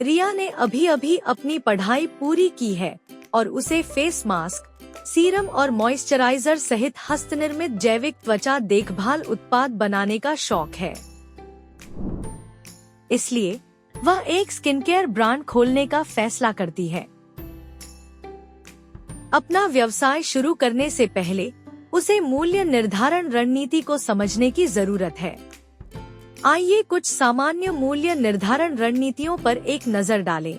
रिया ने अभी अभी अपनी पढ़ाई पूरी की है और उसे फेस मास्क, सीरम और मॉइस्चराइजर सहित हस्तनिर्मित जैविक त्वचा देखभाल उत्पाद बनाने का शौक है। इसलिए वह एक स्किनकेयर ब्रांड खोलने का फैसला करती है। अपना व्यवसाय शुरू करने से पहले उसे मूल्य निर्धारण रणनीति को समझने की जरूरत है। आइए कुछ सामान्य मूल्य निर्धारण रणनीतियों पर एक नजर डालें।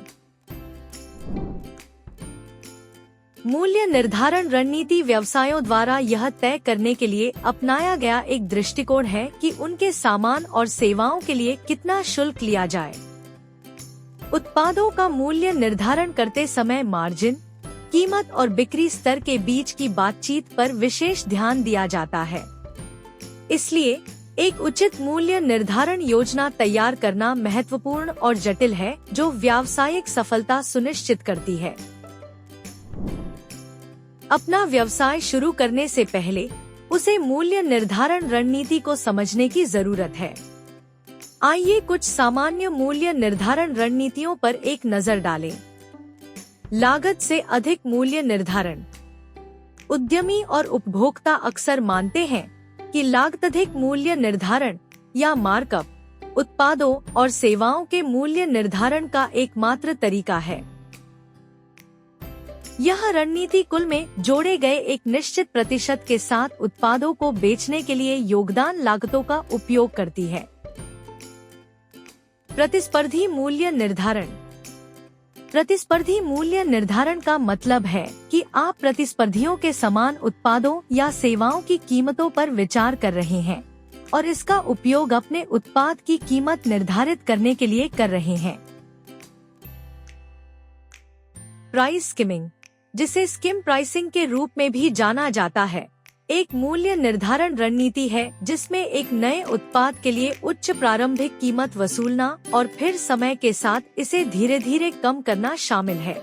मूल्य निर्धारण रणनीति व्यवसायों द्वारा यह तय करने के लिए अपनाया गया एक दृष्टिकोण है कि उनके सामान और सेवाओं के लिए कितना शुल्क लिया जाए। उत्पादों का मूल्य निर्धारण करते समय मार्जिन, कीमत और बिक्री स्तर के बीच की बातचीत पर विशेष ध्यान दिया जाता है। इसलिए एक उचित मूल्य निर्धारण योजना तैयार करना महत्वपूर्ण और जटिल है, जो व्यावसायिक सफलता सुनिश्चित करती है। अपना व्यवसाय शुरू करने से पहले उसे मूल्य निर्धारण रणनीति को समझने की जरूरत है। आइए कुछ सामान्य मूल्य निर्धारण रणनीतियों पर एक नजर डालें। लागत से अधिक मूल्य निर्धारण। उद्यमी और उपभोक्ता अक्सर मानते हैं कि लागताधिक मूल्य निर्धारण या मार्कअप उत्पादों और सेवाओं के मूल्य निर्धारण का एकमात्र तरीका है। यह रणनीति कुल में जोड़े गए एक निश्चित प्रतिशत के साथ उत्पादों को बेचने के लिए योगदान लागतों का उपयोग करती है। प्रतिस्पर्धी मूल्य निर्धारण। प्रतिस्पर्धी मूल्य निर्धारण का मतलब है कि आप प्रतिस्पर्धियों के समान उत्पादों या सेवाओं की कीमतों पर विचार कर रहे हैं और इसका उपयोग अपने उत्पाद की कीमत निर्धारित करने के लिए कर रहे हैं। प्राइस स्किमिंग, जिसे स्किम प्राइसिंग के रूप में भी जाना जाता है, एक मूल्य निर्धारण रणनीति है जिसमें एक नए उत्पाद के लिए उच्च प्रारंभिक कीमत वसूलना और फिर समय के साथ इसे धीरे धीरे कम करना शामिल है।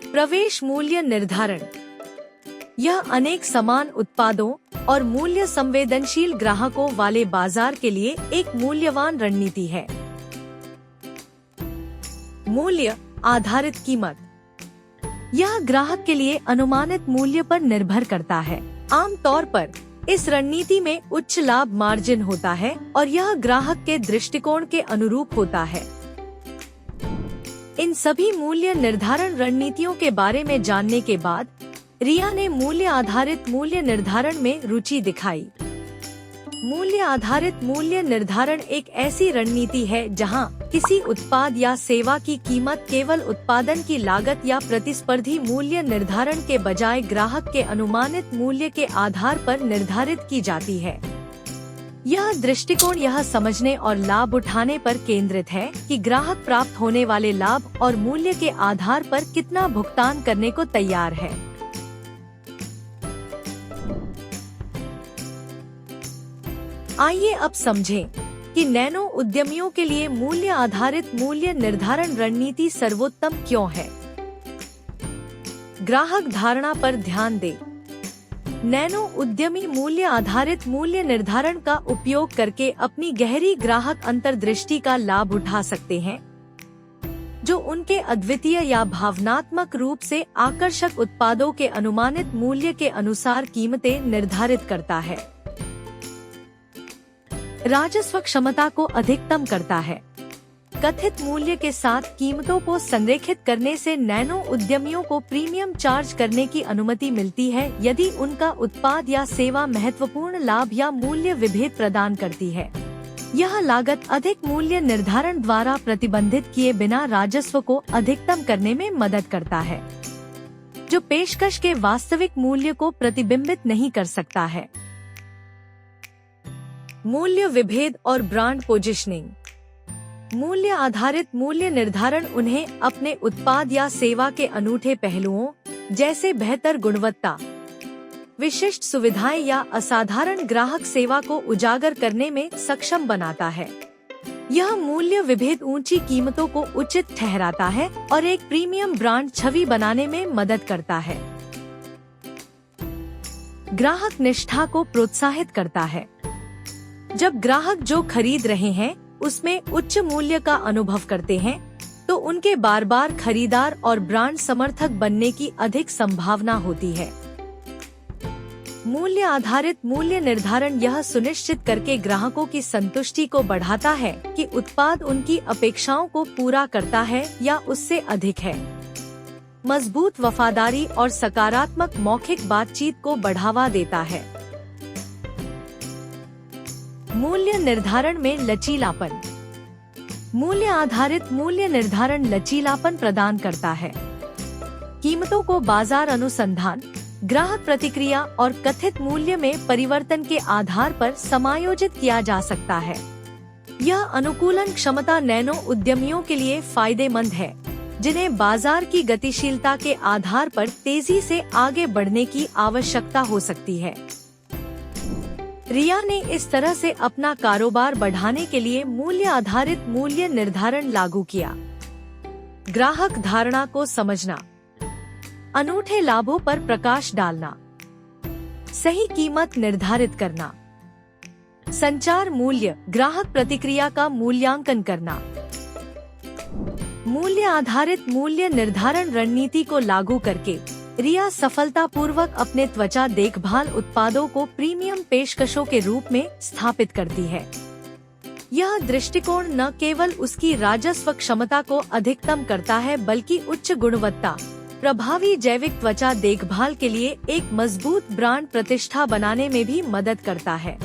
प्रवेश मूल्य निर्धारण। यह अनेक समान उत्पादों और मूल्य संवेदनशील ग्राहकों वाले बाजार के लिए एक मूल्यवान रणनीति है। मूल्य आधारित कीमत। यह ग्राहक के लिए अनुमानित मूल्य पर निर्भर करता है। आमतौर पर इस रणनीति में उच्च लाभ मार्जिन होता है और यह ग्राहक के दृष्टिकोण के अनुरूप होता है। इन सभी मूल्य निर्धारण रणनीतियों के बारे में जानने के बाद रिया ने मूल्य आधारित मूल्य निर्धारण में रुचि दिखाई। मूल्य आधारित मूल्य निर्धारण एक ऐसी रणनीति है जहां किसी उत्पाद या सेवा की कीमत केवल उत्पादन की लागत या प्रतिस्पर्धी मूल्य निर्धारण के बजाय ग्राहक के अनुमानित मूल्य के आधार पर निर्धारित की जाती है। यह दृष्टिकोण यह समझने और लाभ उठाने पर केंद्रित है कि ग्राहक प्राप्त होने वाले लाभ और मूल्य के आधार पर कितना भुगतान करने को तैयार है। आइए अब समझें कि नैनो उद्यमियों के लिए मूल्य आधारित मूल्य निर्धारण रणनीति सर्वोत्तम क्यों है। ग्राहक धारणा पर ध्यान दें। नैनो उद्यमी मूल्य आधारित मूल्य निर्धारण का उपयोग करके अपनी गहरी ग्राहक अंतर्दृष्टि का लाभ उठा सकते हैं, जो उनके अद्वितीय या भावनात्मक रूप से आकर्षक उत्पादों के अनुमानित मूल्य के अनुसार कीमतें निर्धारित करता है। राजस्व क्षमता को अधिकतम करता है। कथित मूल्य के साथ कीमतों को संरेखित करने से नैनो उद्यमियों को प्रीमियम चार्ज करने की अनुमति मिलती है यदि उनका उत्पाद या सेवा महत्वपूर्ण लाभ या मूल्य विभेद प्रदान करती है। यह लागत अधिक मूल्य निर्धारण द्वारा प्रतिबंधित किए बिना राजस्व को अधिकतम करने में मदद करता है, जो पेशकश के वास्तविक मूल्य को प्रतिबिंबित नहीं कर सकता है। मूल्य विभेद और ब्रांड पोजिशनिंग। मूल्य आधारित मूल्य निर्धारण उन्हें अपने उत्पाद या सेवा के अनूठे पहलुओं जैसे बेहतर गुणवत्ता, विशिष्ट सुविधाएं या असाधारण ग्राहक सेवा को उजागर करने में सक्षम बनाता है। यह मूल्य विभेद ऊंची कीमतों को उचित ठहराता है और एक प्रीमियम ब्रांड छवि बनाने में मदद करता है। ग्राहक निष्ठा को प्रोत्साहित करता है। जब ग्राहक जो खरीद रहे हैं उसमें उच्च मूल्य का अनुभव करते हैं, तो उनके बार बार खरीदार और ब्रांड समर्थक बनने की अधिक संभावना होती है। मूल्य आधारित मूल्य निर्धारण यह सुनिश्चित करके ग्राहकों की संतुष्टि को बढ़ाता है कि उत्पाद उनकी अपेक्षाओं को पूरा करता है या उससे अधिक है। मजबूत वफादारी और सकारात्मक मौखिक बातचीत को बढ़ावा देता है। मूल्य निर्धारण में लचीलापन। मूल्य आधारित मूल्य निर्धारण लचीलापन प्रदान करता है। कीमतों को बाजार अनुसंधान, ग्राहक प्रतिक्रिया और कथित मूल्य में परिवर्तन के आधार पर समायोजित किया जा सकता है। यह अनुकूलन क्षमता नैनो उद्यमियों के लिए फायदेमंद है, जिन्हें बाजार की गतिशीलता के आधार पर तेजी से आगे बढ़ने की आवश्यकता हो सकती है। रिया ने इस तरह से अपना कारोबार बढ़ाने के लिए मूल्य आधारित मूल्य निर्धारण लागू किया। ग्राहक धारणा को समझना, अनूठे लाभों पर प्रकाश डालना, सही कीमत निर्धारित करना, संचार मूल्य, ग्राहक प्रतिक्रिया का मूल्यांकन करना। मूल्य आधारित मूल्य निर्धारण रणनीति को लागू करके रिया सफलतापूर्वक अपने त्वचा देखभाल उत्पादों को प्रीमियम पेशकशों के रूप में स्थापित करती है। यह दृष्टिकोण न केवल उसकी राजस्व क्षमता को अधिकतम करता है, बल्कि उच्च गुणवत्ता, प्रभावी जैविक त्वचा देखभाल के लिए एक मजबूत ब्रांड प्रतिष्ठा बनाने में भी मदद करता है।